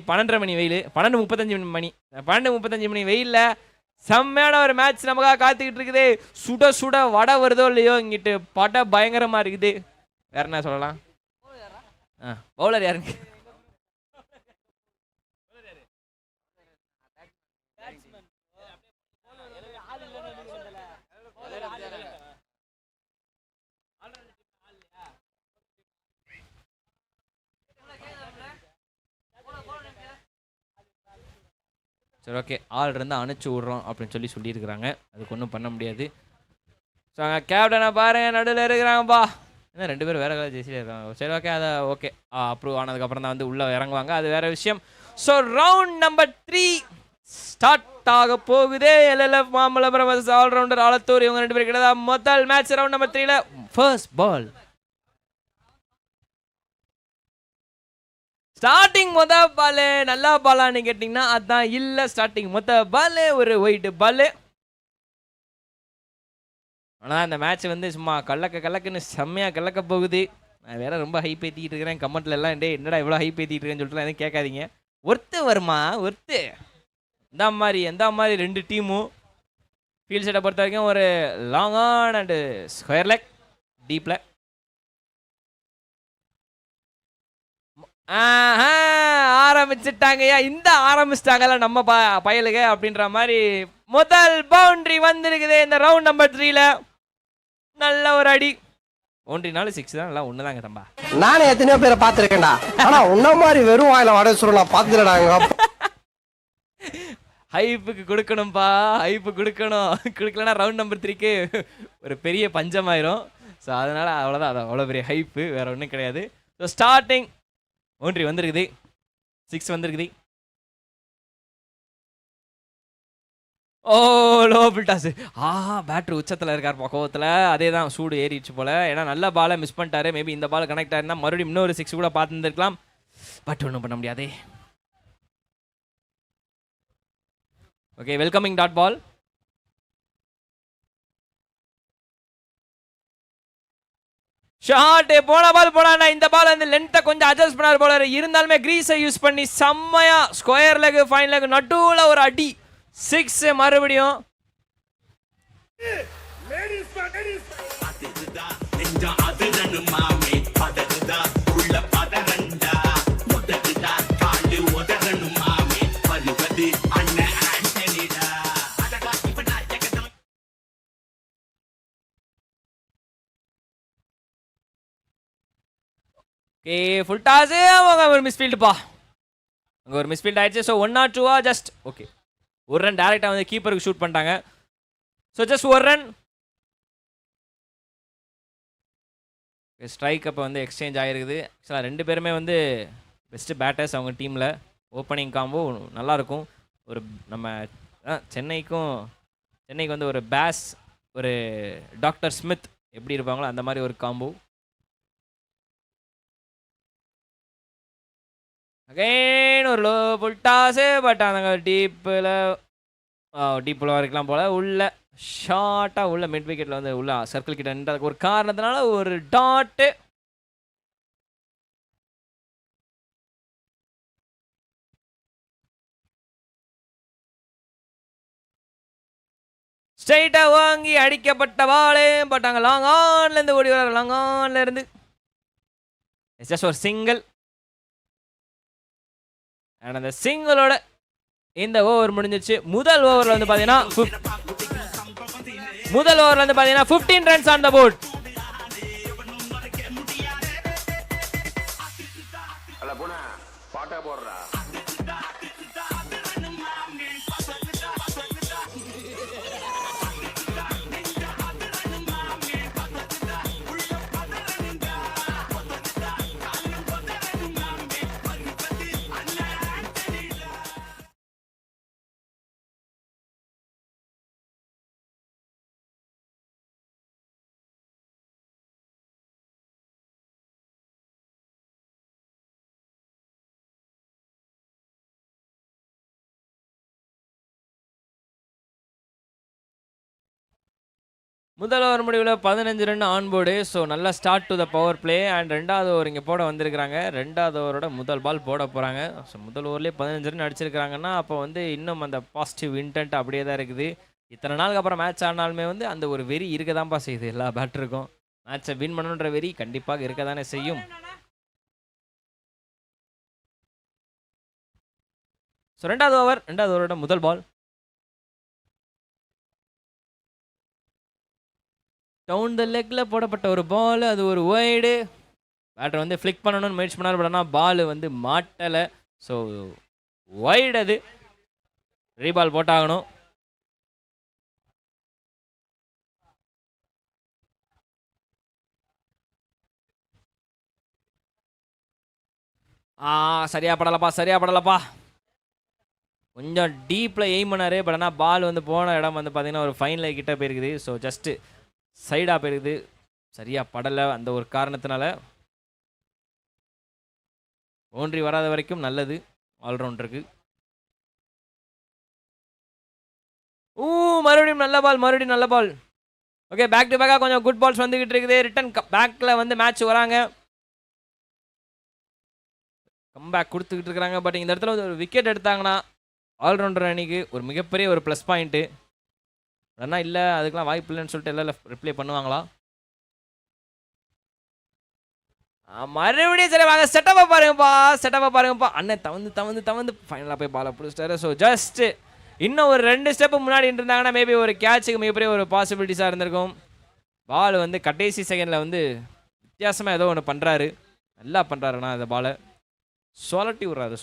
12:30 மணி வெயில், 12:35 மணி, 12:35 மணி வெயில்ல செம்மையான ஒரு மேட்ச் நமக்காக காத்துக்கிட்டு இருக்குது. சுட சுட வடை வருதோ இல்லையோ, இங்கிட்டு பட பயங்கரமா இருக்குது. வேற என்ன சொல்லலாம்? பவுலர் யாருங்க? சரி, ஓகே, ஆள் இருந்தால் அனுப்பிச்சி விட்றோம் அப்படின்னு சொல்லியிருக்கிறாங்க. அதுக்கு ஒன்றும் பண்ண முடியாது. ஸோ அங்கே கேப்டனை பாருங்க, நடுவில் இருக்கிறாங்கப்பா. என்ன 2 பேரும் வேற கலர் ஜெர்சியில் இருக்காங்க. சரி, ஓகே, அதை ஓகே அப்ரூவ் ஆனதுக்கப்புறம் தான் வந்து உள்ளே இறங்குவாங்க. அது வேற விஷயம். ஸோ ரவுண்ட் நம்பர் 3 ஸ்டார்ட் ஆக போகுது. எல்எல்எஃப் மாமல்லபுரம் ஆல்ரவுண்டர் ஆலத்தூர், இவங்க 2 பேரும் கிடையாது. முதல் மேட்ச் ரவுண்ட் நம்பர் 3ல ஃபர்ஸ்ட் பால். ஸ்டார்டிங் மொத பால் நல்லா பாலான்னு கேட்டிங்கன்னா அதான் இல்லை. ஸ்டார்டிங் மொத்த பால் ஒரு ஒயிட் பால். ஆனால் இந்த மேட்ச் வந்து சும்மா கல்லக்குன்னு செம்மையாக கலக்க போகுது. நான் வேற ரொம்ப ஹைப் ஏற்றிக்கிட்டு இருக்கிறேன். கமெண்ட்ல எல்லாம் என்னடா இவ்வளோ ஹைப் ஏற்றிட்டு இருக்கேன்னு சொல்லிட்டு எதுவும் கேட்காதீங்க. ஒர்த்து வருமா? ஒர்த்து எந்த மாதிரி 2 டீமும் ஃபீல்ட் செட்டை பொறுத்த வரைக்கும் ஒரு long on and square leg டீப்ல ஆரம்பிச்சுட்டாங்கய்யா. இந்த ஆரம்பிச்சிட்டாங்கல்ல நம்ம பயலுக அப்படின்ற மாதிரி முதல் பவுண்டரி வந்திருக்குது இந்த ரவுண்ட் நம்பர் 3ல. நல்ல ஒரு அடி. பவுண்டரினாலும் 6 தான், நல்லா ஒண்ணுதாங்க தம்பா. நானே எத்தனையோ பேரை பார்த்துருக்கேன்டா, ஆனா உன்ன மாதிரி வெறும் வாயில வட சொல்ல நான் பார்த்துடறாங்க. ஹைப்புக்கு கொடுக்கணும்பா, ஹைப்பு கொடுக்கலன்னா ரவுண்ட் நம்பர் 3க்கு ஒரு பெரிய பஞ்சமாயிரும். ஸோ அதனால அவ்வளோதான், அது அவ்வளோ பெரிய ஹைப்பு, வேற ஒன்றும் கிடையாது. ஸோ ஸ்டார்டிங் பவுண்டரி வந்திருக்குது, 6 வந்திருக்குது. ஓ லோபிள் டாஸ். பேட்ரு உச்சத்தில் இருக்கார் கோவத்தில். அதே தான் சூடு ஏறிடுச்சு போல. ஏன்னா நல்ல பாலை மிஸ் பண்ணிட்டாரு. மேபி இந்த பால் கனெக்ட் ஆயிருந்தா மறுபடியும் இன்னொரு 6 கூட பார்த்துருந்துருக்கலாம். பட் ஒன்றும் பண்ண முடியாது. Okay, welcoming dot ball. Shot போன பால் போனா. இந்த பால் வந்து லென்த்தை கொஞ்சம் அட்ஜஸ்ட் பண்ணார் போல. இருந்தாலுமே கிரீஸை யூஸ் பண்ணி செம்மையா ஸ்கொயர் லெக் ஃபைன் லெக் நடுவில் ஒரு அடி 6 மறுபடியும். Okay, full toss. அவங்க ஒரு மிஸ்ஃபீல்டுப்பா, அங்கே ஒரு மிஸ்ஃபீல்ட் ஆயிடுச்சு. So 1 or 2 just okay. ஒரு ரன் டேரெக்டாக வந்து கீப்பருக்கு ஷூட் பண்ணிட்டாங்க. ஸோ ஜஸ்ட் ஒரு ரன். ஸ்ட்ரைக் அப்போ வந்து எக்ஸ்சேஞ்ச் ஆகிருக்குது. ஆக்சுவலாக 2 பேருமே வந்து பெஸ்ட்டு பேட்டர்ஸ் அவங்க டீமில். ஓப்பனிங் காம்போ நல்லாயிருக்கும். ஒரு நம்ம சென்னைக்கு வந்து ஒரு பேஸ், ஒரு டாக்டர் ஸ்மித் எப்படி இருப்பாங்களோ அந்த மாதிரி ஒரு காம்போ. அகைன் ஒரு லோ புல் டாஸு. பட் அந்த டீப்பில் வரைக்கலாம் போல். உள்ள ஷார்ட்டாக உள்ள மிட் விக்கெட்டில் வந்து உள்ள சர்க்கிள் கிட்ட நின்றதுக்கு ஒரு காரணத்தினால ஒரு டாட்டு. ஸ்ட்ரைட்டாக வாங்கி அடிக்கப்பட்ட பாலே. பட் அங்கே லாங் ஆன்லேருந்து ஓடி வர, லாங் ஆன்ல இருந்து ஜஸ்ட் ஒரு சிங்கிள். அண்ட் அந்த சிங்கிளோட இந்த ஓவர் முடிஞ்சிச்சு. முதல் ஓவரில் வந்து பார்த்தீங்கன்னா 15 ரன்ஸ் ஆன் த போர்ட். முதல் ஓவர் முடிவில் 15 ரன் ஆன் போர்டு. ஸோ நல்லா start to the power play. And 2வது ஓவர் இங்கே போட வந்திருக்கிறாங்க. 2வது ஓவரோட முதல் பால் போட போகிறாங்க. ஸோ முதல் ஓவர்லேயே 15 ரன் அடிச்சிருக்கிறாங்கன்னா அப்போ வந்து இன்னும் அந்த பாசிட்டிவ் இன்டென்ட் அப்படியே தான் இருக்குது. இத்தனை நாளுக்கு அப்புறம் மேட்ச் ஆனாலுமே வந்து அந்த ஒரு வெறி இருக்க தான்ப்பா செய்யுது எல்லா பேட்டருக்கும். மேட்சை வின் பண்ணணுன்ற வெறி கண்டிப்பாக இருக்க தானே செய்யும். ஸோ 2வது ஓவரோட முதல் பால் டவுன் த லெக்கில் போடப்பட்ட ஒரு பால். அது ஒரு ஒய்டு. பேட்டர் வந்து ஃப்ளிக் பண்ணணும்னு முயற்சி பண்ணார். பட் ஆனால் பால் வந்து மாட்டலை. So wide. அது ரீபால் போட்டாகணும். சரியா படலப்பா. கொஞ்சம் டீப்பில் எய்ம் பண்ணார். பட் ஆனால் பால் வந்து போன இடம் வந்து பார்த்தீங்கன்னா ஒரு ஃபைன் லைன் கிட்ட போயிருக்குது. ஸோ ஜஸ்ட்டு சைடாக போயிருக்குது. சரியாக படலை. அந்த ஒரு காரணத்தினால பவுண்டரி வராத வரைக்கும் நல்லது ஆல்ரவுண்டருக்கு. மறுபடியும் நல்ல பால். ஓகே, பேக் டு பேக்காக கொஞ்சம் குட் பால்ஸ் வந்துக்கிட்டு இருக்குது. ரிட்டன் பேக்கில் வந்து மேட்ச் வராங்க. கம்பேக் கொடுத்துக்கிட்டு இருக்கிறாங்க. பட் இந்த இடத்துல வந்து ஒரு விக்கெட் எடுத்தாங்கன்னா ஆல்ரவுண்டர் அணிக்கு ஒரு மிகப்பெரிய ஒரு ப்ளஸ் பாயிண்ட்டு. ஆனால் இல்லை, அதுக்கெலாம் வாய்ப்பு இல்லைன்னு சொல்லிட்டு எல்லாம் ரிப்ளை பண்ணுவாங்களா? மறுபடியும் சரி வாங்க, செட்டப்பை பாருங்கப்பா. அண்ணன் தவந்து ஃபைனலாக போய் பாலை பிடிச்சிட்டாரு. ஸோ ஜஸ்ட் இன்னும் ஒரு 2 ஸ்டெப்பு முன்னாடி இருந்தாங்கன்னா மேபி ஒரு கேட்சுக்கு மிகப்பெரிய ஒரு பாசிபிலிட்டிஸாக இருந்திருக்கும். பால் வந்து கடைசி செகண்டில் வந்து வித்தியாசமாக ஏதோ ஒன்று பண்ணுறாரு. நல்லா பண்ணுறாருண்ணா அந்த பாலை. சொலட்டி விட்றாரு.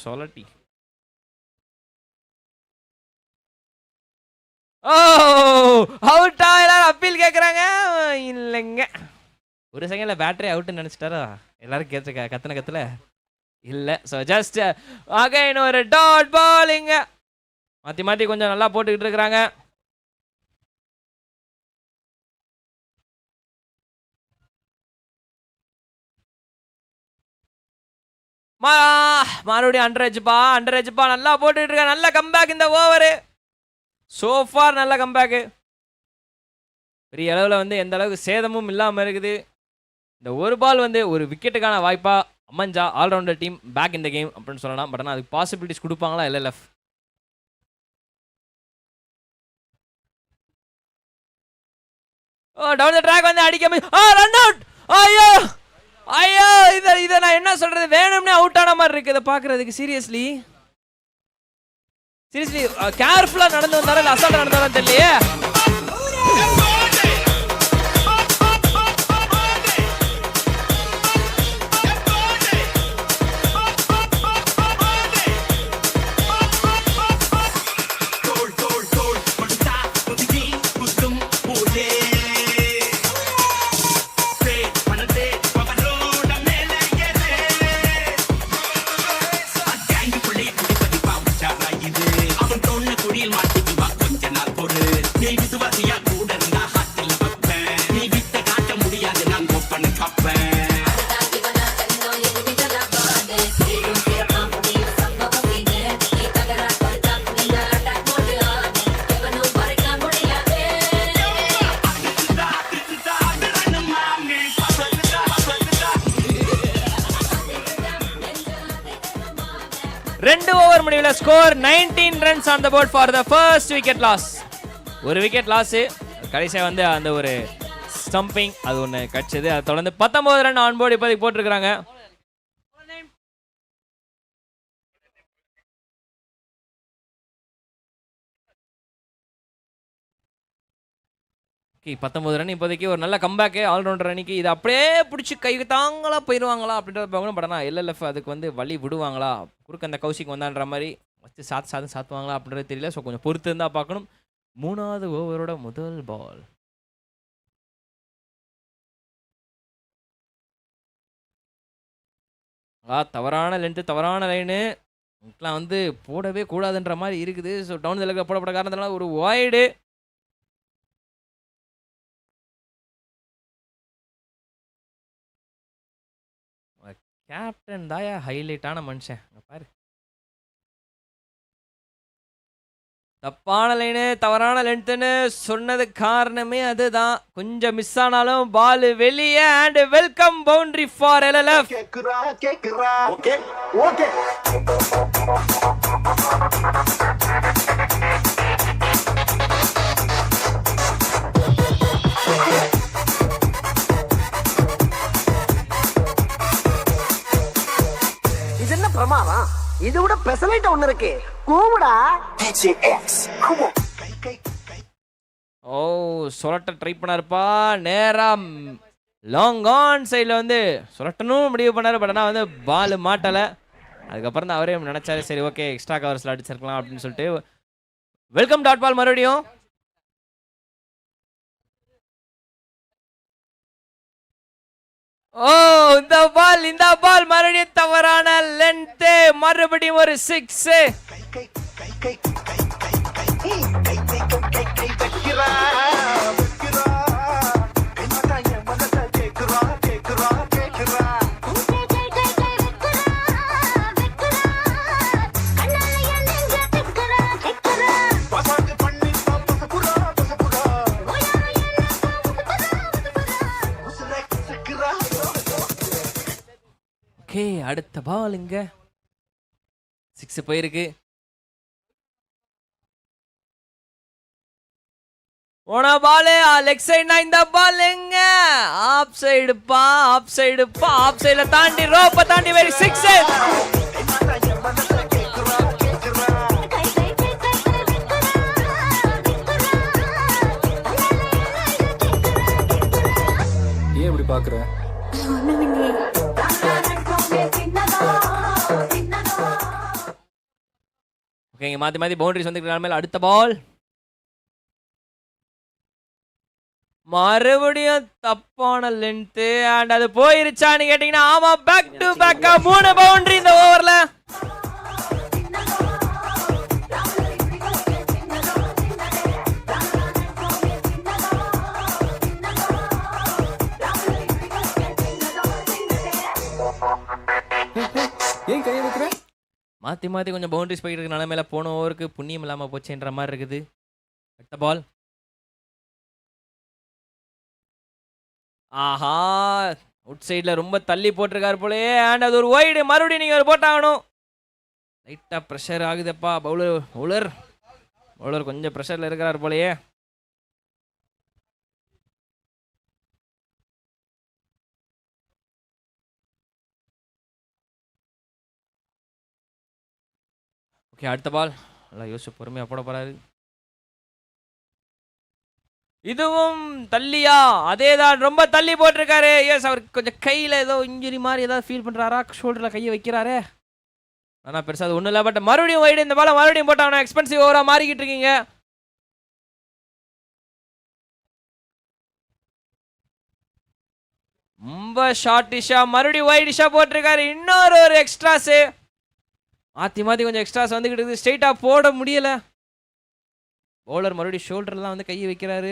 அவுட்டா? எல்லாரும் அப்பீல் கேட்குறாங்க. இல்லைங்க, ஒரு செகண்டில் பேட்டரி அவுட்டுன்னு நினச்சிட்டாரா? எல்லாரும் கத்தனை இல்லை. ஸோ ஜஸ்ட் அகைன் ஒரு டாட் பாலிங்க. மாற்றி கொஞ்சம் நல்லா போட்டுக்கிட்டு இருக்கிறாங்க. மறுபடியும் அண்டர் எஜ்ப்பா நல்லா போட்டுக்கிட்டு இருக்காங்க. நல்ல கம்பேக் இந்த ஓவரு. சோஃபார் நல்ல கம்பேக்கு. பெரிய அளவில் வந்து எந்த அளவுக்கு சேதமும் இல்லாமல் இருக்குது. இந்த ஒரு பால் வந்து ஒரு விக்கெட்டுக்கான வாய்ப்பாக அமைஞ்சா ஆல்ரவுண்டர் டீம் பேக் இந்த கேம் அப்படின்னு சொல்லலாம். பட் ஆனால் அதுக்கு பாசிபிலிட்டிஸ் கொடுப்பாங்களா எல்எல்எஃப்? டவுன் த ட்ராக் வந்து அடிக்க ரன் அவுட். ஐயோ இதை நான் என்ன சொல்றது, வேணும்னே அவுட் ஆன மாதிரி இருக்கு இதை பார்க்கறதுக்கு. சீரியஸ்லி கேர்ஃபுல்லாக நடந்து வந்தாரா இல்லை அசால்ட்டாக நடந்தாரா தெரியலையே. ரெண்டு ஓவர் முடிவில் score 19 runs on the board for the first wicket loss. ஒரு விக்கெட் லாஸு. கடைசியாக வந்து அந்த ஒரு ஸ்டம்பிங் அது ஒன்று கடிச்சது. அதை தொடர்ந்து 19 ரன் ஆன் போர்டு இப்போதைக்கு போட்டிருக்கிறாங்க. ஓகே, 19 ரன் இப்போதைக்கு ஒரு நல்ல கம்பேக்கு ஆல்ரவுண்டர் அணிக்கு. இது அப்படியே பிடிச்சி கை தாங்களா போயிடுவாங்களா அப்படின்றத பார்க்கணும். பட் ஆனால் எல்எல்எஃப் அதுக்கு வந்து வழி விடுவாங்களா, குறுக்க அந்த கௌசிக் வந்தான்ற மாதிரி வச்சு சாத்துவாங்களா அப்படின்றது தெரியல. ஸோ கொஞ்சம் பொறுத்து இருந்தால் பார்க்கணும். 3வது ஓவரோட முதல் பால். தவறான லென்த்து, தவறான லைனு. இதுக்கெலாம் வந்து போடவே கூடாதுன்ற மாதிரி இருக்குது. ஸோ டவுன் த லெக்கில் போடப்பட்ட காரணத்தினால ஒரு வைடு. கேப்டன் தாயா ஹைலைட்டான மனுஷன் பாரு. தப்பான லைனு தவறான லென்த்துன்னு சொன்னது காரணமே அதுதான். கொஞ்சம் மிஸ் ஆனாலும் பால் வெளியே. And welcome boundary for LLF. Okay okay. இது என்ன பிரமாதம்? இது விட பெசலைட் ஒண்ணு இருக்கு. கூவுடா. ஓ சொலட்ட ட்ரை பண்ணாருப்பா. நேரா லாங் ஆன் சைடில் வந்து சொலட்டணும் முடிவு பண்ணாரு. பட் ஆனால் வந்து பால் மாட்டலை. அதுக்கப்புறம் தான் அவரே நினச்சாரு சரி ஓகே எக்ஸ்ட்ரா கவர்ஸில் அடிச்சிருக்கலாம் அப்படின்னு சொல்லிட்டு. வெல்கம் டாட் பால் மறுபடியும். ஓ இந்த பால் மறுபடியும் தவறான லென்த். மறுபடியும் ஒரு 6. ஓகே அடுத்த பால் இங்க 6 போயிருக்கு. போன பால் லெக் சைடுனா இந்த பால் எங்க ஆப் சைடுப்பா. ஆப் சைடுல தாண்டி ரோப்ப தாண்டி வெரி 6. ஏன் இப்படி பாக்குற? ஓகே இங்க மாத்தி பவுண்டரிஸ் வந்துக்கிற மேல அடுத்த பால் மறுபடியும் தப்பான லென்த். அண்ட் அது போயிருச்சான்னு கேட்டீங்கன்னா ஆமா. பேக் டு பேக்கா 3 பவுண்டரி இந்த ஓவர்ல. ஏன் கையை வைக்கிற? மாத்தி கொஞ்சம் பவுண்டரிஸ் போயிட்டு இருக்க நிலைமையில போன ஓவருக்கு புண்ணியம் இல்லாம போச்சுன்ற மாதிரி இருக்குது. அடுத்த பால் ஆஹா அவுட் சைடில் ரொம்ப தள்ளி போட்டிருக்காரு போலே. அண்ட் அது ஒரு ஒய்டு. மறுபடியும் நீங்கள் போட்டாகணும். லைட்டாக ப்ரெஷர் ஆகுதுப்பா. பவுலர் கொஞ்சம் ப்ரெஷரில் இருக்கிறார் போலையே. ஓகே அடுத்த பால் நல்லா யோசிச்சு பொறுமையாக போட போகிறாரு. இதுவும் தள்ளியா? அதேதான் ரொம்ப தள்ளி போட்டிருக்காரு. எஸ் அவருக்கு கொஞ்சம் கையில் ஏதோ இன்ஜுரி மாதிரி ஏதாவது ஃபீல் பண்ணுறாரா? ஷோல்டரில் கையை வைக்கிறாரே. ஆனால் பெருசாக அது ஒன்றும் இல்லை. பட் மறுபடியும் வைடு. இந்த பாலை மறுபடியும் போட்டால் எக்ஸ்பென்சிவ் ஓவராக மாறிக்கிட்டு இருக்கீங்க. ரொம்ப ஷார்ட்டிஷா மறுபடியும் வைடிஷா போட்டிருக்காரு. இன்னொரு ஒரு எக்ஸ்ட்ராஸு. மாற்றி கொஞ்சம் எக்ஸ்ட்ராஸ் வந்துக்கிட்டு இருக்குது. ஸ்ட்ரெயிட்டாக போட முடியலை. பவுலர் மறுபடியும் ஷோல்டர்லாம் வந்து கையை வைக்கிறாரு.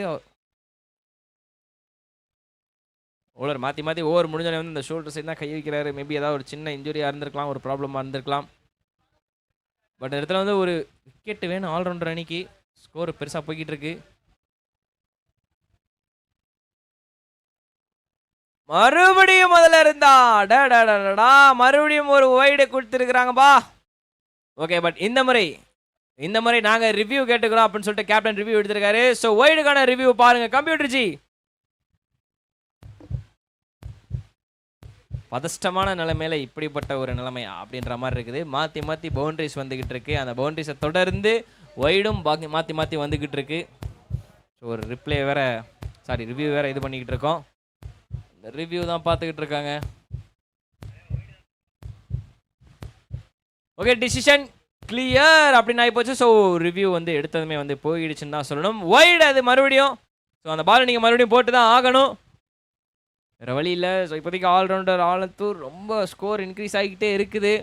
பவுலர் மாற்றி ஓவர் முடிஞ்சோடனே வந்து இந்த ஷோல்டர் சைடு தான் கை வைக்கிறாரு. மேபி ஏதாவது ஒரு சின்ன இன்ஜுரியாக இருந்திருக்கலாம், ஒரு ப்ராப்ளமாக இருந்திருக்கலாம். பட் இடத்துல வந்து ஒரு விக்கெட்டு வேணும் ஆல்ரவுண்டர் அணிக்கு. ஸ்கோர் பெருசாக போய்கிட்டு இருக்கு. மறுபடியும் முதல்ல இருந்தா மறுபடியும் ஒரு வைடு கொடுத்துருக்குறாங்கப்பா. ஓகே பட் இந்த முறை நாங்கள் ரிவ்யூ கேட்டுக்கிறோம் அப்படின்னு சொல்லிட்டு கேப்டன் ரிவ்யூ எடுத்திருக்காரு. ஸோ வைடுக்கான ரிவ்யூ பாருங்க கம்ப்யூட்டர் ஜி. பதஷ்டமான நிலைமையில இப்படிப்பட்ட ஒரு நிலைமை அப்படின்ற மாதிரி இருக்குது. மாற்றி பவுண்டரிஸ் வந்துக்கிட்டு இருக்கு. அந்த பவுண்டரிஸை தொடர்ந்து வைடும் மாற்றி வந்துக்கிட்டு இருக்கு. ஸோ ஒரு ரிவ்யூ வேற இது பண்ணிக்கிட்டு இருக்கோம். இந்த ரிவ்யூ தான் பார்த்துக்கிட்டு இருக்காங்க. ஓகே டிசிஷன் கிளியர் அப்படின்னு ஆகி போச்சு. ஸோ ரிவ்யூ வந்து எடுத்ததுமே வந்து போயிடுச்சுன்னு தான் சொல்லணும். வைடு அது மறுபடியும். ஸோ அந்த பால் நீங்கள் மறுபடியும் போட்டு தான் ஆகணும், வேறு வழி இல்லை. ஸோ இப்போதைக்கு ஆல்ரவுண்டர் ஆலத்தூர் ரொம்ப ஸ்கோர் இன்க்ரீஸ் ஆகிக்கிட்டே இருக்குது.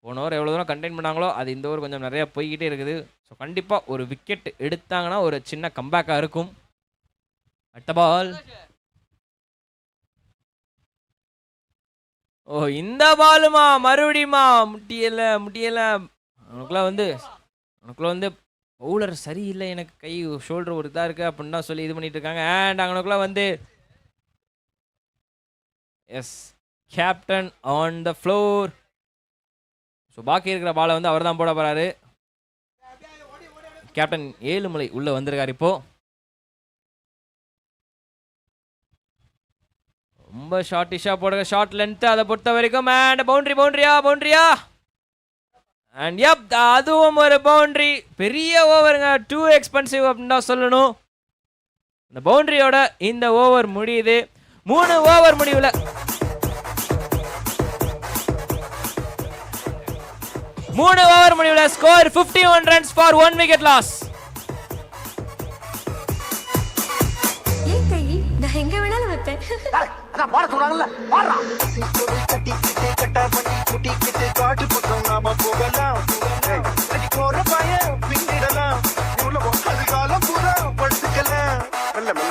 போன ஓவர் எவ்வளோ தூரம் கண்டெயின் பண்ணாங்களோ அது இந்த ஓவர் கொஞ்சம் நிறையா போய்கிட்டே இருக்குது. ஸோ கண்டிப்பாக ஒரு விக்கெட் எடுத்தாங்கன்னா ஒரு சின்ன கம்பேக்காக இருக்கும். அடுத்த பால். ஓ இந்த பாலுமா மறுபடியுமா? முடியலை அவனுக்குலாம் வந்து உனக்குள்ள வந்து பவுலர் சரியில்லை, எனக்கு கை ஷோல்டர் ஒரு இதாக இருக்குது அப்படின்னு தான் சொல்லி இது பண்ணிட்டு இருக்காங்க. அண்ட் அவனுக்குள்ள வந்து as captain on the floor. So பாக்கி இருக்கிற பாலை வந்து அவர் தான் போட போகிறாரு. கேப்டன் ஏழுமலை உள்ளே வந்திருக்காரு இப்போ. ரொம்ப ஷார்ட்டிஷாக போடுங்க, ஷார்ட் லென்த்து அதை பொறுத்த வரைக்கும். அண்ட் பவுண்ட்ரியா அண்ட் எப் அதுவும் ஒரு பவுண்ட்ரி. பெரிய ஓவருங்க, டூ எக்ஸ்பென்சிவ் அப்படின்னு தான் சொல்லணும். இந்த பவுண்ட்ரியோட இந்த ஓவர் முடியுது. 3 ஓவர் முடிவில் 3 ஓவர் முடிவில் score 51 runs for 1 wicket loss. நான் எங்க வேணாலும் வைப்பேன். பாட சொல்றாங்கல்ல பாடுறா. அடிங்கப்பா.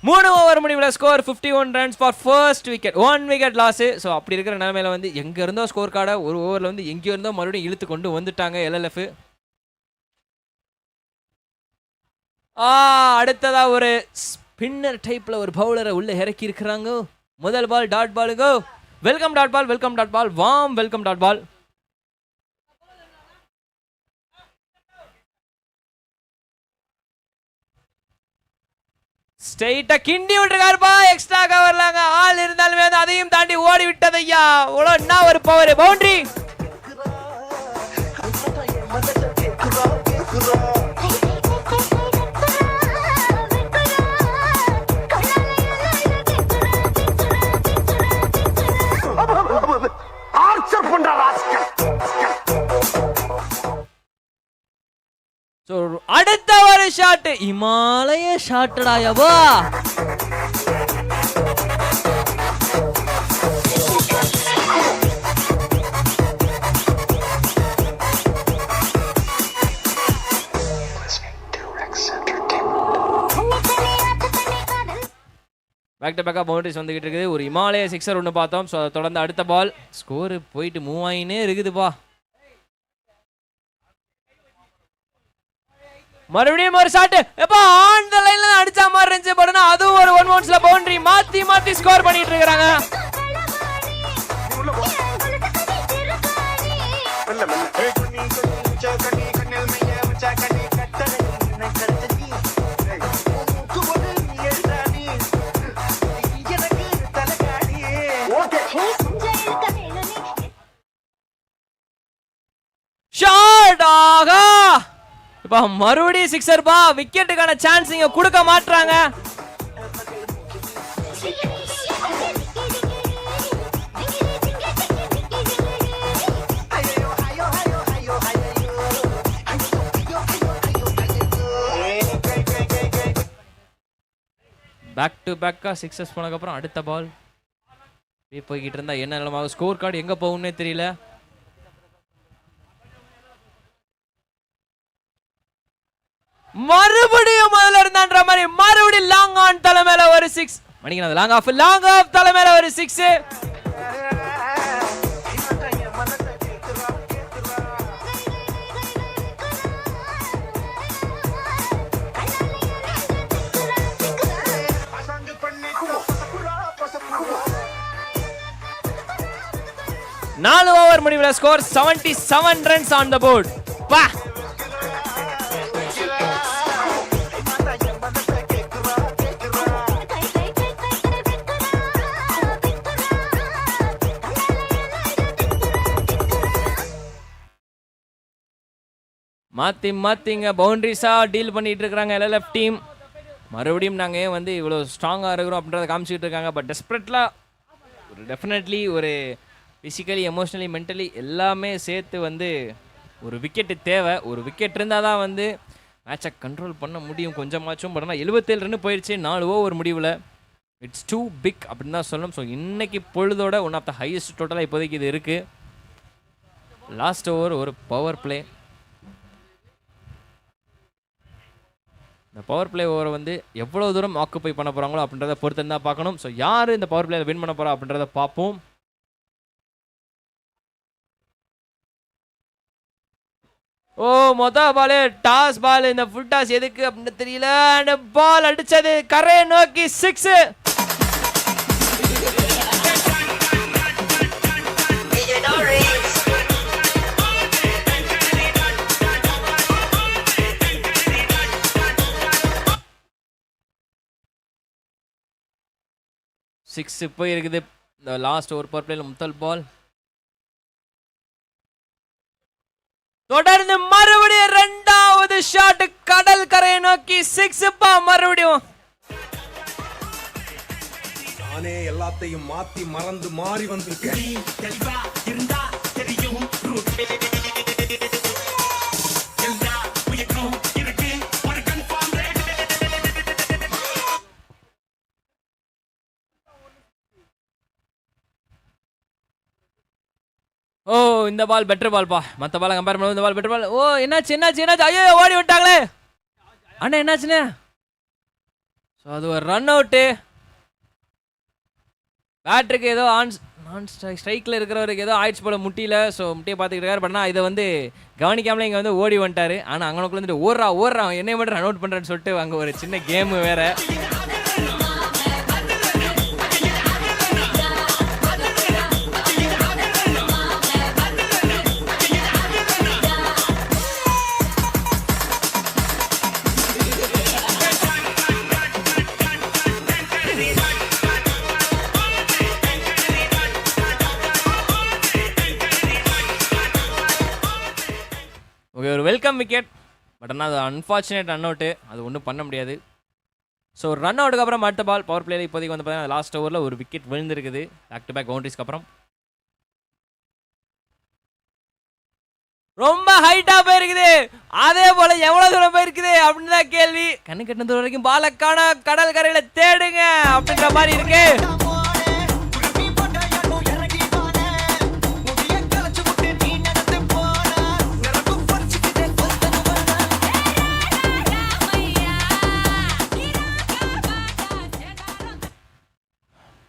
3 ஓவர் முடிவில் score 51 runs for first wicket, 1 wicket loss. So அப்படி இருக்கிற நிலைமையில வந்து எங்கே இருந்தோ ஸ்கோர் கார்டை ஒரு ஓவரில் வந்து எங்கேயோ இருந்தோ மறுபடியும் இழுத்து கொண்டு வந்துட்டாங்க எல்எல்எஃப். அடுத்ததா ஒரு ஸ்பின்னர் டைப்பில் ஒரு பவுலரை உள்ளே இறக்கி இருக்கிறாங்க. முதல் பால் டாட் பாலுங்க. Welcome dot ball, warm welcome dot ball. ஸ்ட்ரைட்டா கிண்டி விட்டுருக்காருப்பா, எக்ஸ்ட்ரா கவர்லாங்க. ஆள் இருந்தாலுமே அதையும் தாண்டி ஓடி விட்டது ஐயா. என்ன ஒரு பவர், பவுண்டரி. அடுத்த ஒரு ஷாட், இமாலய ஷாட்டடாயவா. பேக் டு பேக்காக பவுண்டரிஸ் வந்துகிட்டு இருக்குது. ஒரு இமாலய சிக்ஸர் ஒன்று பார்த்தோம். ஸோ அதை தொடர்ந்து அடுத்த பால் ஸ்கோரு போயிட்டு மூவ் ஆகினே இருக்குதுப்பா. மறுபடியும் ஒரு ஷாட், எப்பா ஆன் தி லைன்ல அடிச்ச மாதிரி இருந்துச்சு. பட் அதுவும் ஒரு 1 ஒன்ஸ்ல பவுண்டரி. மாத்தி ஸ்கோர் பண்ணிட்டு இருக்காங்க. ஷாட் ஆகா. இப்ப மறுபடியும் சிக்ஸர் பா. விக்கெட்டுக்கான சான்ஸ் இங்க கொடுக்க மாட்டாங்க. பேக் டு பேக்கா சிக்ஸஸ் போனதுக்கு அப்புறம் அடுத்த பால் போய்கிட்டு இருந்தா என்ன நிலமாகும், ஸ்கோர் கார்டு எங்க போகும்னே தெரியல. மறுபடியும் முதல்ல இருந்தான்ற மாதிரி மறுபடியும் லாங் ஆன் தலைமையில ஒரு 6. மணிக்கு லாங் ஆஃப் தலைமையில ஒரு 6. நாலு ஓவர் முடிவில் score 77 runs on the board. பா மாற்றிங்க பவுண்டரிஸாக டீல் பண்ணிகிட்டு இருக்கிறாங்க எல்எல்எஃப் டீம். மறுபடியும் நாங்கள் ஏன் வந்து இவ்வளோ ஸ்ட்ராங்காக இருக்கிறோம் அப்படின்றத காமிச்சிக்கிட்டு இருக்காங்க. பட் டெஸ்பரேட்லாம் ஒரு டெஃபினெட்லி ஒரு ஃபிசிக்கலி எமோஷ்னலி மென்டலி எல்லாமே சேர்த்து வந்து ஒரு விக்கெட்டு தேவை. ஒரு விக்கெட் இருந்தால் தான் வந்து மேட்சை கண்ட்ரோல் பண்ண முடியும் கொஞ்சமாச்சும். பட் ஆனால் 77 ரன் போயிடுச்சு 4 ஓவர் முடிவில். இட்ஸ் டூ பிக் அப்படின்னு தான் சொல்லணும். ஸோ இன்னைக்கு பொழுதோட ஒன் ஆஃப் த ஹையஸ்ட் டோட்டலாக இப்போதைக்கு இது இருக்குது. லாஸ்ட் ஓவர் ஒரு பவர் பிளே. இந்த பவர் பிளே ஓவரை வந்து எவ்வளோ தூரம் ஆக்குப்பை பண்ண போகிறாங்களோ அப்படின்றத பொறுத்து தான் பார்க்கணும். ஸோ யார் இந்த பவர் பிளேயில் வின் பண்ண போகிறா அப்படின்றத பார்ப்போம். ஓ பால் டாஸ் பால். இந்த ஃபுல் டாஸ் எதுக்கு அப்படின்னு தெரியல. அந்த பால் அடிச்சது கரையை நோக்கி 6. போய் இருக்குது. இந்த லாஸ்ட் ஓவர் பவர் பிளேல முதல் பால். தொடர்ந்து மறுபடியும் 2வது ஷாட் கடல் கரையை நோக்கி 6 பா. மறுபடியும் நானே எல்லாத்தையும் மாத்தி மறந்து மாறி வந்திருக்கேன். ஓ இந்த பால் பெட்டர் பால்ப்பா. மற்ற பாலை கம்பேர் பண்ணும்போது இந்த பால் பெட்டர் பால். ஓ என்னாச்சு. ஐயோ ஓடி விட்டாங்களே அண்ணா, என்னாச்சுண்ணே? ஸோ அது ஒரு ரன் அவுட்டு. பேட்டருக்கு ஏதோ நான் ஸ்ட்ரைக்கில் இருக்கிறவருக்கு ஏதோ ஆயிடுச்சு போல முட்டியில். ஸோ முட்டியை பார்த்துக்கிட்டு இருக்காரு. பண்ணால் இதை வந்து கவனிக்காமலே இங்கே வந்து ஓடி வந்துட்டார். ஆனால் அங்கனக்குள்ள வந்துட்டு ஓடுறான் என்னை மட்டும் ரன் அவுட் பண்ணுறேன்னு சொல்லிட்டு அங்கே ஒரு சின்ன கேமு வேறு. ஒரு வெல்கம் விக்கெட். பட் ஆனால் அது அன்ஃபார்ச்சுனேட் ரன் அவுட்டு. அது ஒன்றும் பண்ண முடியாது. ஸோ ரன் அவுட்டுக்கு அப்புறம் அடுத்த பால் பவர் பிளேயில் இப்போதைக்கு வந்து பார்த்தீங்கன்னா லாஸ்ட் ஓவரில் ஒரு விக்கெட் விழுந்திருக்குது. பேக் டு பேக் பவுண்டரிஸ்க்கு அப்புறம் ரொம்ப ஹைட்டா போயிருக்குது. அதே போல எவ்வளவு தூரம் போயிருக்குது அப்படின்னு தான் கேள்வி. கண்ணு கட்டின தூரம் வரைக்கும் பாலை காண கடல் கரையில தேடுங்க அப்படின்ற மாதிரி இருக்கு.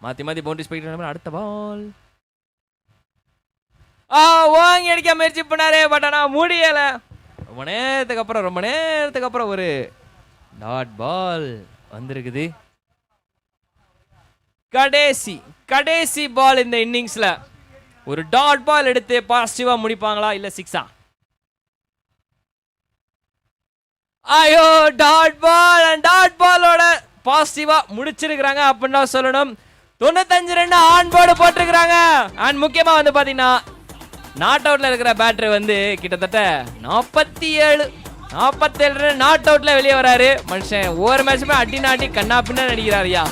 மாற்றி பவுண்டரிஸ் போயிட்டு அடுத்த பால் வாங்கி அடிக்க முயற்சி பண்ணாரு. பட் ஆனால் முடியலை. ரொம்ப நேரத்துக்கு அப்புறம் ஒரு டாட் பால் வந்திருக்குது. கடைசி பால் இந்த இன்னிங்ஸில் ஒரு டாட் பால் எடுத்து பாசிட்டிவாக முடிப்பாங்களா இல்லை 6? ஐயோ டாட் பாலோட பாசிட்டிவாக முடிச்சிருக்கிறாங்க அப்படின்னு தான் சொல்லணும். 95 ரன் ஆன் போர்டு போட்டிருக்கிறாங்க. அண்ட் முக்கியமாக வந்து பார்த்தீங்கன்னா நாட் அவுட்ல இருக்கிற பேட்டர் வந்து கிட்டத்தட்ட 47 ரன் நாட் அவுட்ல வெளியே வராரு. மனுஷன் ஒவ்வொரு மேட்சுமே அடி நாட்டி கண்ணா பின்னா நடிக்கிறாரியா.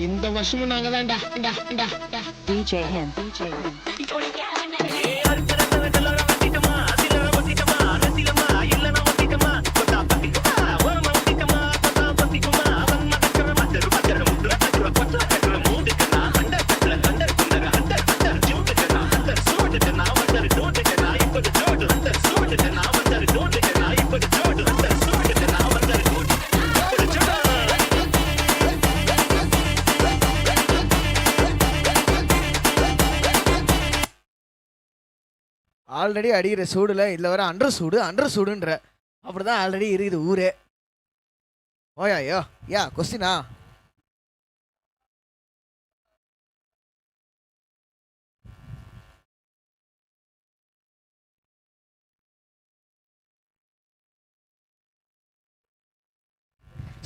இந்த வருஷமும் நாங்க தான்டா. DJ him. ஆல்ரெடி அடிக்கிற சூடுல இதுல வர அண்டர் சூடுன்ற அப்படிதான் ஆல்ரெடி இருக்குது ஊரே. ஓயா யா கொஸ்டினா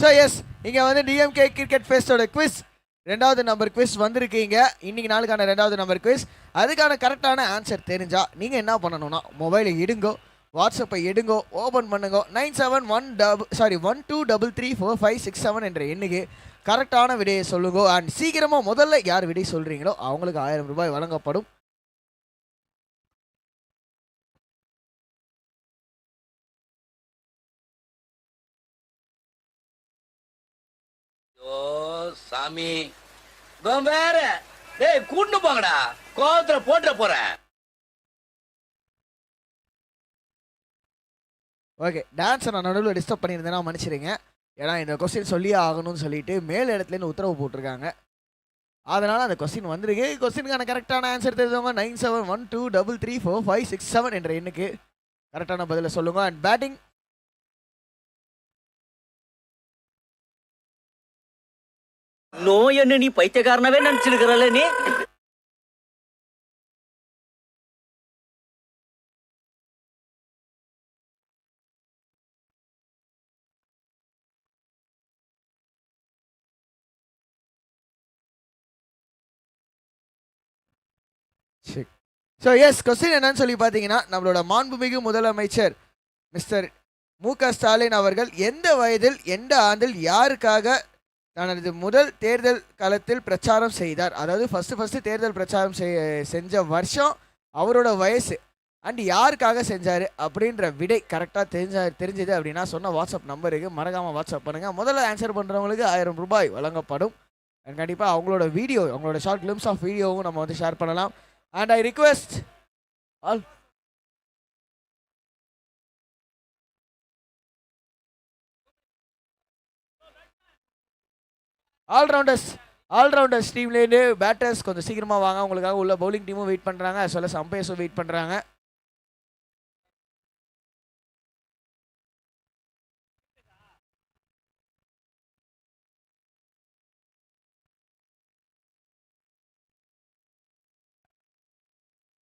ஸோ எஸ் இங்கே வந்து டிஎம்கே கிரிக்கெட் ஃபெஸ்டோட குவிஸ் 2வது நம்பர் குவிஸ் வந்திருக்கீங்க. இன்னைக்கு நாளுக்கான 2வது நம்பர் குவிஸ். அதுக்கான கரெக்டான ஆன்சர் தெரிஞ்சால் நீங்கள் என்ன பண்ணணும்னா மொபைலை எடுங்கோ, வாட்ஸ்அப்பை எடுங்கோ, ஓப்பன் பண்ணுங்க 9712334567 என்ற எண்ணுக்கு கரெக்டான விடையை சொல்லுங்க. அண்ட் சீக்கிரமாக முதல்ல யார் விடை சொல்கிறீங்களோ அவங்களுக்கு 1000 ரூபாய் வழங்கப்படும். சாமி வேற டேய் கூட்டு போங்கடா, கோவத்துல போட்டுற போறேன். ஓகே, டான்ஸை நான் நடுவில் டிஸ்டர்ப் பண்ணியிருந்தேன்னா மன்னிச்சிடுங்க. ஏன்னா இந்த கொஸ்டின் சொல்லியே ஆகணும்னு சொல்லிட்டு மேல் இடத்துலேருந்து உத்தரவு போட்டிருக்காங்க. அதனால் அந்த கொஸ்டின் வந்திருக்கு. கொஸ்டினுக்கான கரெக்டான ஆன்சர் தெரிஞ்சவங்க 9712334567 என்ற எண்ணுக்கு கரெக்டான பதிலை சொல்லுங்க. அண்ட் பேட்டிங் நோய் என்ன நீ பைத்தியக்காரனவே நினைச்சிருக்கிறல்ல நீ. ஸோ எஸ் கொஸ்டின் என்னன்னு சொல்லி பார்த்தீங்கன்னா, நம்மளோட மாண்புமிகு முதலமைச்சர் மிஸ்டர் மு.க. ஸ்டாலின் அவர்கள் எந்த வயதில் எந்த ஆண்டில் யாருக்காக தனது முதல் தேர்தல் காலத்தில் பிரச்சாரம் செய்தார்? அதாவது ஃபஸ்ட்டு தேர்தல் பிரச்சாரம் செஞ்ச வருஷம், அவரோட வயசு அண்ட் யாருக்காக செஞ்சார் அப்படின்ற விடை கரெக்டாக தெரிஞ்சது அப்படின்னா சொன்ன வாட்ஸ்அப் நம்பருக்கு மறக்காமல் வாட்ஸ்அப் பண்ணுங்கள். முதல்ல ஆன்சர் பண்ணுறவங்களுக்கு 1000 ரூபாய் வழங்கப்படும். அண்ட் கண்டிப்பாக அவங்களோட வீடியோ, அவங்களோட ஷார்ட் கிளிம்ஸ் ஆஃப் வீடியோவும் நம்ம வந்து ஷேர் பண்ணலாம். And I request ஆல்ரவுண்டர்ஸ் டீம்லேருந்து பேட்டர்ஸ் கொஞ்சம் சீக்கிரமாக வாங்க. உங்களுக்காக உள்ள பவுலிங் டீமும் வெயிட் பண்ணுறாங்க, as well as அம்பையர்ஸும் வெயிட் பண்ணுறாங்க.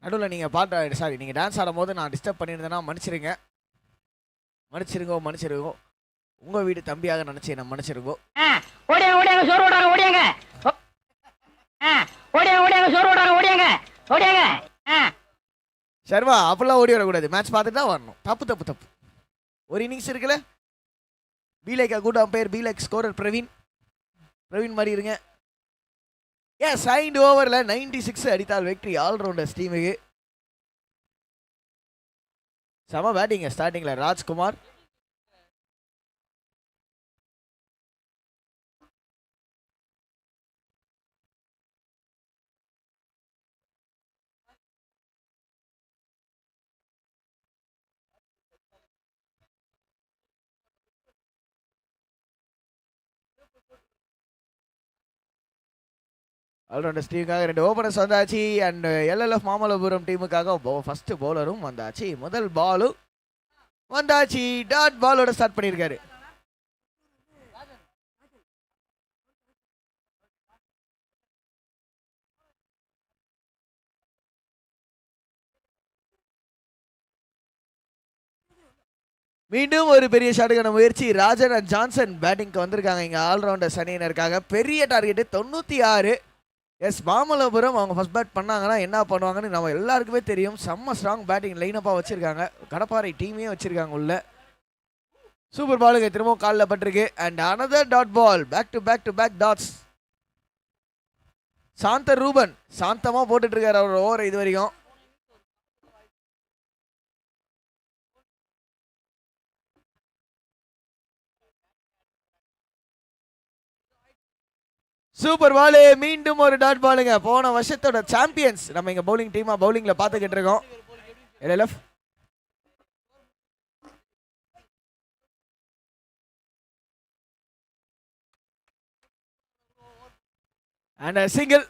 நடுவில் நீங்கள் டான்ஸ் ஆடும்போது நான் டிஸ்டர்ப் பண்ணியிருந்தேன்னா மன்னிச்சிருங்க. உங்கள் வீடு தம்பியாக நினச்சி என்ன மன்னிச்சிருங்கோ. ஓடியாங்க சோறு ஓடாங்க, ஓடியாங்க சோறு ஓடாங்க, ஓடியாங்க. சர்வா அப்படிலாம் ஓடி வரக்கூடாது, மேட்ச் பார்த்துட்டு தான் வரணும். தப்பு. ஒரு இன்னிங்ஸ் இருக்குல்ல, be like a good umpire, be like scorer Praveen மாதிரி இருங்க. எஸ், 5 ஓவரில் 96 அடித்தால் வெற்றி ஆல்ரவுண்டர்ஸ் டீமுக்கு. செம பேட்டிங்க ஸ்டார்டிங்கில் ராஜ்குமார். ஆல்ரவுண்டர்ஸ் டீமுக்காக 2 ஓப்பனர்ஸ் வந்தாச்சு. அண்ட் எல்எல்எஃப் மாமல்லபுரம் டீமுக்காக ஃபர்ஸ்ட் பவுலரும் வந்தாச்சு. முதல் பாலும் வந்தாச்சு. டாட் பாலோட ஸ்டார்ட் பண்ணியிருக்காரு. மீண்டும் ஒரு பெரிய ஷாட்டுக்கான முயற்சி. ராஜன் அண்ட் ஜான்சன் பேட்டிங்க்கு வந்திருக்காங்க இங்கே ஆல்ரவுண்டர்ஸ் அணியினருக்காக. பெரிய டார்கெட்டு 96. எஸ், மாமல்லபுரம் அவங்க ஃபர்ஸ்ட் பேட் பண்ணாங்கன்னா என்ன பண்ணுவாங்கன்னு நம்ம எல்லாருக்குமே தெரியும். செம்ம ஸ்ட்ராங் பேட்டிங் லைனப்பாக வச்சுருக்காங்க. கடப்பாறை டீமே வச்சுருக்காங்க உள்ள. சூப்பர் பாலுங்க திரும்பவும் காலில் பட்டிருக்கு. And another dot ball. Back to back dots. சாந்த ரூபன் சாந்தமா போட்டுட்டு இருக்காரு அவர் ஓவர் இது வரைக்கும். சூப்பர் பாலு, மீண்டும் ஒரு டாட் பாலுங்க. போன வருஷத்தோட சாம்பியன்ஸ் நம்ம இங்க பவுலிங் டீமா பவுலிங்ல பாத்துக்கிட்டு இருக்கோம். LLF and a single.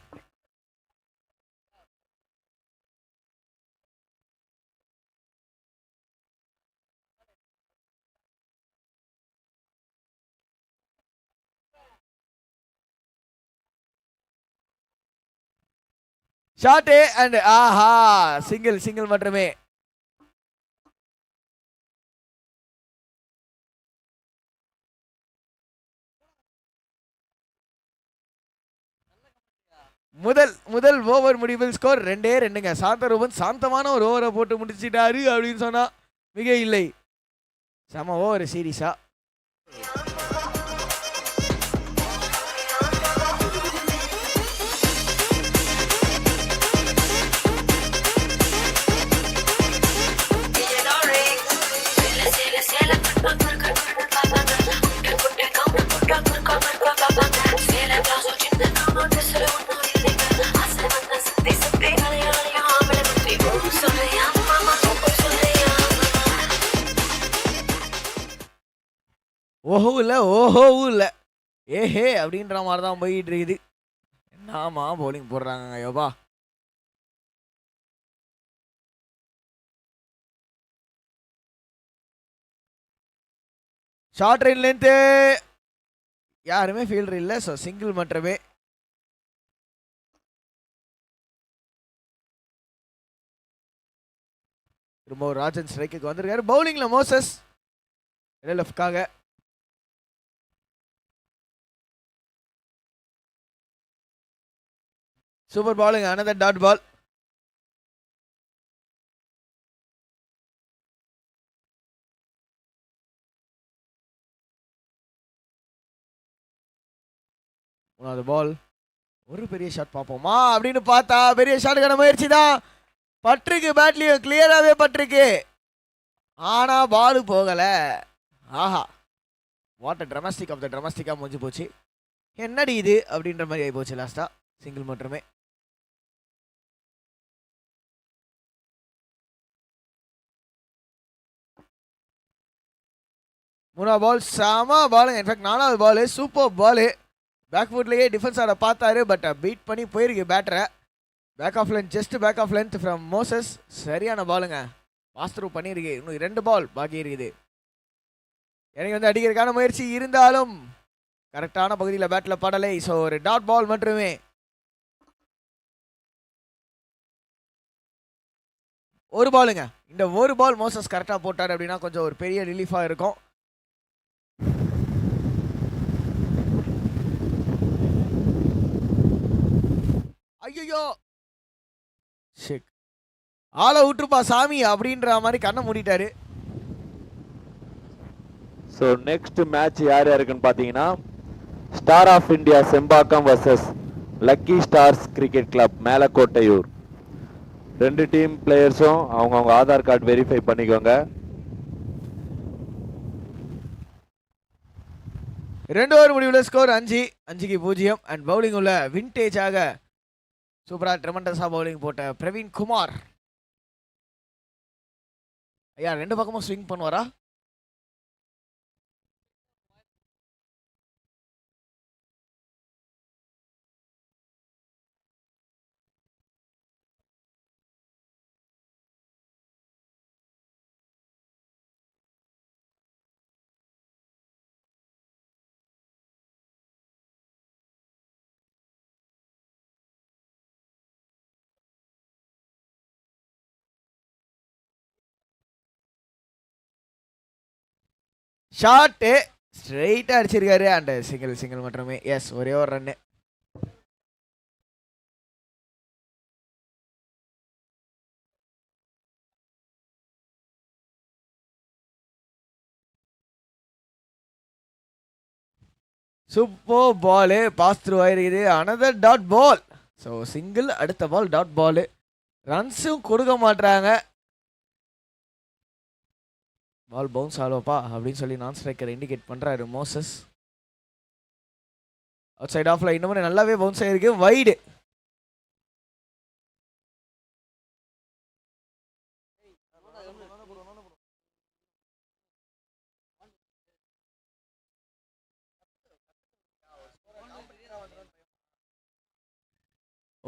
Shot and ஆஹா சிங்கிள் மட்டுமே. முதல் ஓவர் முடிவில் ஸ்கோர் 2-2ங்க. சாந்தரூபன் சாந்தமான ஒரு ஓவரை போட்டு முடிச்சிட்டாரு அப்படின்னு சொன்னா மிக இல்லை. சம ஓவர் சீரியஸா. ஓஹோவும் இல்லை ஏஹே அப்படின்ற மாதிரி தான் போயிட்டு இருக்குது. என்னமா பவுலிங் போடுறாங்க யோபா. ஷார்ட் ரைன் லென்த்து யாருமே ஃபீல்டர் இல்லை. ஸோ சிங்கிள் மட்டுமே. திரும்ப ஒரு ராஜன் ஸ்ட்ரைக்கு வந்திருக்காரு. பவுலிங்ல மோசஸ் LLFக்காக. சூப்பர் பாலுங்க, another டாட் பால். மூணாவது பால். ஒரு பெரிய ஷாட் பார்ப்போமா அப்படின்னு பார்த்தா பெரிய ஷாட்டுக்கான முயற்சி தான். பட்டிருக்கு பேட்லியும் கிளியராகவே பட்டிருக்கு. ஆனா பாலு போகல. ஆஹா வாட் ட்ரமஸ்டிக் ஆஃப் த ட்ரமஸ்டிக்காக முடிஞ்சு போச்சு. என்னடி இது அப்படின்ற மாதிரி ஆகி போச்சு. லாஸ்டா சிங்கிள் மட்டுமே. மூணாவது பால் செம பாலுங்க. இன்ஃபேக்ட் 4வது பாலு சூப்பர் பாலு. பேக் ஃபுட்லேயே டிஃபென்ஸ் ஆட பார்த்தாரு. பட் பீட் பண்ணி போயிருக்கு பேட்டரை. Back of length just back of length from Moses. சரியான பாலுங்க. பாஸ் த்ரூ பண்ணியிருக்கு. இன்னும் 2 பால் பாக்கி இருக்குது. எனக்கு வந்து அடிக்கிறதுக்கான முயற்சி இருந்தாலும் கரெக்டான பகுதியில் பேட்டில் படலை. ஸோ ஒரு டாட் பால் மட்டுமே. ஒரு பாலுங்க. இந்த ஒரு பால் மோசஸ் கரெக்டாக போட்டார் அப்படின்னா கொஞ்சம் ஒரு பெரிய ரிலீஃபாக இருக்கும். ஐயோ ஷேக் ஆளை விட்டுருப்பா சாமி அப்படின்ற மாதிரி கண்ணை மூடிட்டாரு. ஸோ நெக்ஸ்ட் மேட்ச் யார் யாருக்குன்னு பார்த்தீங்கன்னா star of India Sembakkam versus lucky stars cricket club Melakottaiyur. 2 team பிளேயர்ஸும் அவங்கவுங்க ஆதார் கார்டு வெரிஃபை பண்ணிக்கோங்க. 2 ஓவர் முடிவில் ஸ்கோர் 5-0 அண்ட் பவுலிங் உள்ள விண்டேஜாக சூப்பரா ட்ரெமண்டஸா பவுலிங் போட்ட பிரவீன் குமார். ஐயா 2 பக்கமும் ஸ்விங் பண்ணுவாரா? ஷாட்டு ஸ்ட்ரெயிட்டாக அடிச்சிருக்காரு. அண்ட் சிங்கிள் மட்டுமே. எஸ் ஒரே ஒரு ரன்னு. Super ball. பாஸ் த்ரூ ஆயிருக்குது. Another dot ball. So single, அடுத்த பால் டாட் பால். ரன்ஸும் கொடுக்க மாட்றாங்க. பால் பவுன்ஸ் ஆலோப்பா அப்படின்னு சொல்லி நான் ஸ்ட்ரைக்கர் இண்டிகேட் பண்ணுறாரு மோசஸ். அவுட் சைட் ஆஃப்ல இன்னும் நல்லாவே பவுன்ஸ் ஆகிருக்கு. வைடு.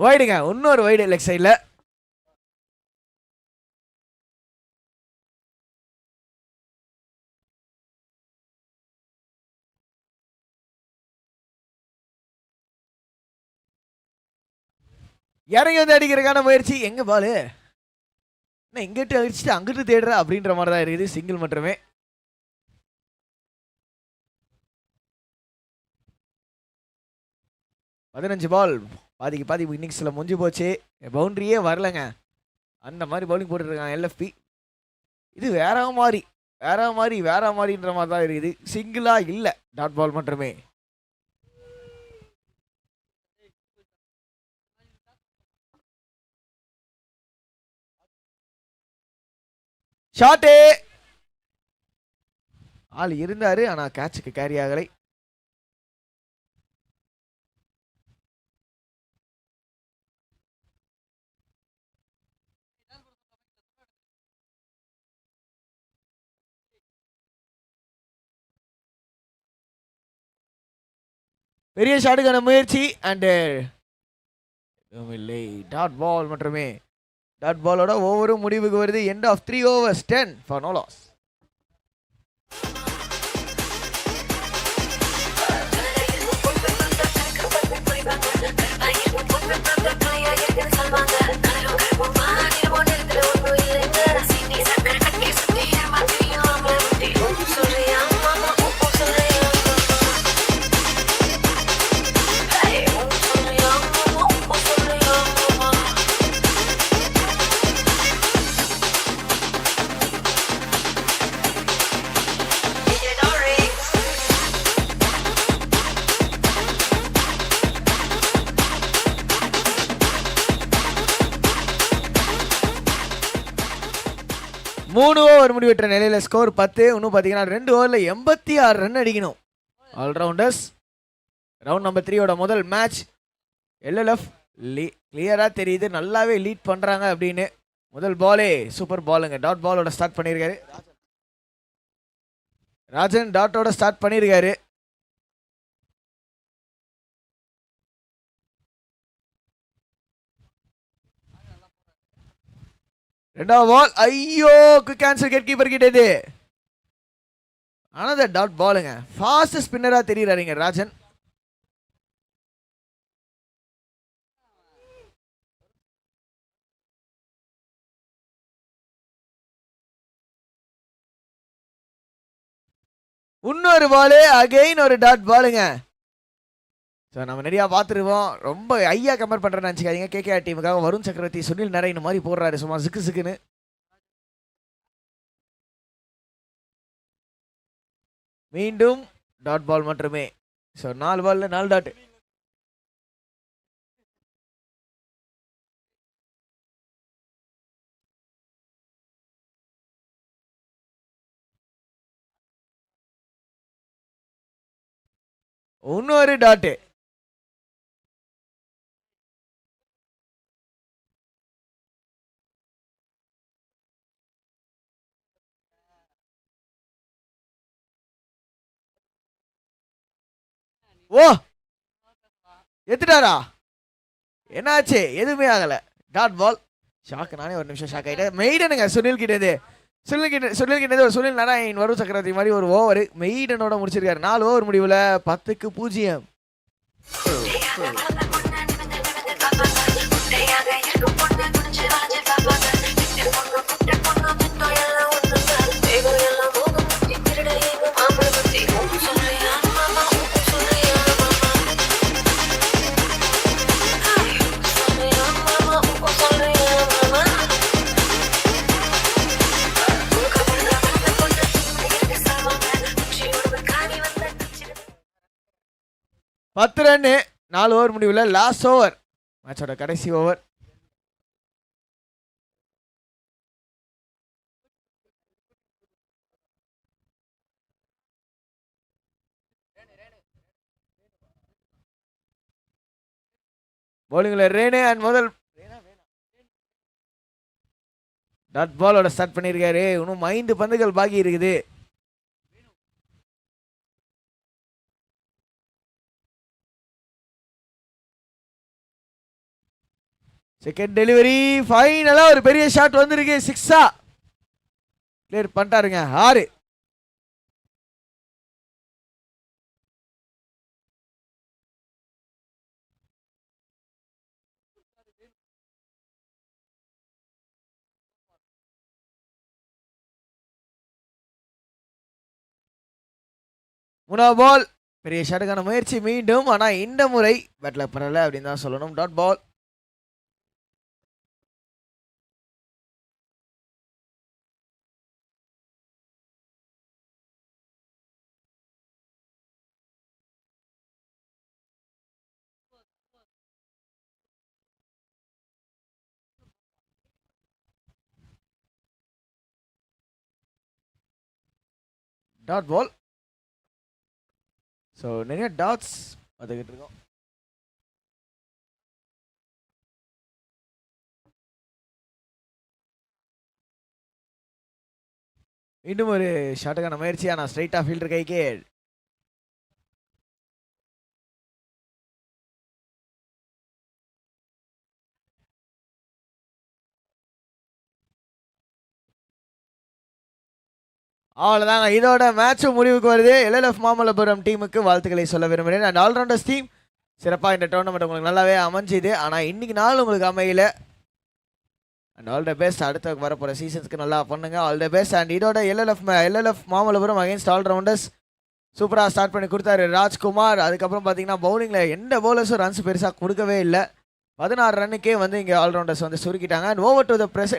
வைடுங்க, இன்னொரு வைடு லெக் சைடில். இறங்கி வந்து அடிக்கிறதுக்கான முயற்சி. எங்க பாலு என்ன இங்கிட்டு அடிச்சுட்டு அங்கிட்டு தேடுற அப்படின்ற மாதிரி தான் இருக்குது. சிங்கிள் மட்டுமே. பதினஞ்சு பால், பாதிக்கு பாதி இன்னிங்ஸில் முடிஞ்சு போச்சு. பவுண்டரியே வரலங்க. அந்த மாதிரி பவுலிங் போட்டுருக்காங்க எல்எஃப்பி. இது வேற மாதிரின்ற மாதிரி தான் இருக்குது. சிங்கிளா இல்லை, டாட் பால் மட்டுமே. ஷாட்டு. ஆள் இருந்தாரு, ஆனா கேட்சுக்கு கேரி ஆகலை. பெரிய ஷாட்டுக்கான முயற்சி அண்ட் இல்லை, டாட் பால் மட்டுமே. டாட் பாலோட ஓவரும் முடிவுக்கு வருது. End of 3 overs 10 for no loss. மூணு ஓவர் முடிவெற்ற நிலையில ஸ்கோர் 10. இன்னும் பார்த்தீங்கன்னா 2 ஓவரில் 86 ரன் அடிக்கணும் ஆல்ரவுண்டர்ஸ். ரவுண்ட் நம்பர் 3 முதல் மேட்ச். எல்எல்எஃப் கிளியரா தெரியுது, நல்லாவே லீட் பண்றாங்க அப்படின்னு. முதல் பாலே சூப்பர் பாலுங்க. டாட் பாலோட ஸ்டார்ட் பண்ணியிருக்காரு ராஜன். டாட்டோட ஸ்டார்ட் பண்ணியிருக்காரு. ரெண்டாவது பால். ஐயோ, குயிக் ஆன்சர் விக்கெட் கீப்பர் கிட்டது. ஆனது டாட் பாலுங்க. ஃபாஸ்ட் ஸ்பின்னரா தெரியுறாருங்க ராஜன். இன்னொரு பாலு, அகைன் ஒரு டாட் பாலுங்க. ஸோ நம்ம நிறையா பார்த்துருவோம். ரொம்ப ஐயா கம்பேர் பண்ணுறேன்னு நினச்சிக்காதீங்க. கேகேஆர் டீமுக்காக வருண் சக்கரவர்த்தி, சுனில் நரேன் மாதிரி போடுறாரு சும்மா சிக்குன்னு. மீண்டும் டாட் பால் மட்டுமே. ஸோ 4 பால்ல 4 டாட். இன்னொரு டாட்டு. ஓ, எத்துட்டாரா? என்னாச்சு? எதுவுமே ஆகல. Dot ball. ஷாக். நானே ஒரு நிமிஷம் ஷாக் ஆகிட்டேன். மெய்டனுங்க சுனில் கிட்டது. சுனில் நாராயண் வருண் சக்கரவர்த்தி மாதிரி ஒரு ஓவர் மெய்டனோட முடிச்சிருக்காரு. 4 ஓவர் முடிவில் 10க்கு 0. பத்து ரன்னு 4 ஓவர் முடிவில் லாஸ்ட் ஓவர். மேட்சோட கடைசி ஓவர். பவுலிங்ல ரேனே அண்ட் முதல் டாட் பாலோட ஸ்டார்ட் பண்ணியிருக்காரு. இன்னும் 5 பந்துகள் பாக்கி இருக்குது. செகண்ட் டெலிவரி ஃபைனலா ஒரு பெரிய ஷாட் வந்திருக்கு. 6 கிளியர் பண்ணிட்டாருங்க. 6. மூணாவது பால் பெரிய ஷாட்டுக்கான முயற்சி மீண்டும். ஆனா இந்த முறை பேட்ல பண்ணல அப்படின்னு தான் சொல்லணும். Dot ball. Dot ball. So நிறைய டாட்ஸ் பார்த்துக்கிட்டு இருக்கோம். மீண்டும் ஒரு ஷாட்டுக்கான முயற்சி. ஆனால் ஸ்ட்ரைட்டாக ஃபீல்டர் கைக்கே. அவ்வளோதாங்க. இதோட மேட்சும் முடிவுக்கு வருது. LLF மாமல்லபுரம் டீமுக்கு வாழ்த்துக்களை சொல்ல விரும்புகிறேன். அண்ட் ஆல்ரவுண்டர்ஸ் டீம் சிறப்பாக இந்த டோர்னமெண்ட் உங்களுக்கு நல்லாவே அமைஞ்சுது. ஆனால் இன்னைக்கு நாள் உங்களுக்கு அமையல. And all the best. அடுத்த வரப்போகிற சீசன்ஸ்க்கு நல்லா பண்ணுங்க. All the best. அண்ட் இதோட LLF மாமல்லபுரம் அகைன்ஸ்ட் ஆல்ரவுண்டர்ஸ் சூப்பராக ஸ்டார்ட் பண்ணி கொடுத்தாரு ராஜ்குமார். அதுக்கப்புறம் பார்த்தீங்கன்னா பவுலிங்கில் எந்த பவுலர்ஸும் ரன்ஸ் பெருசாக கொடுக்கவே இல்லை. 16 ரன்னுக்கே வந்து இங்கே ஆல்ரவுண்டர்ஸ் வந்து சுருக்கிட்டாங்க. And over to the press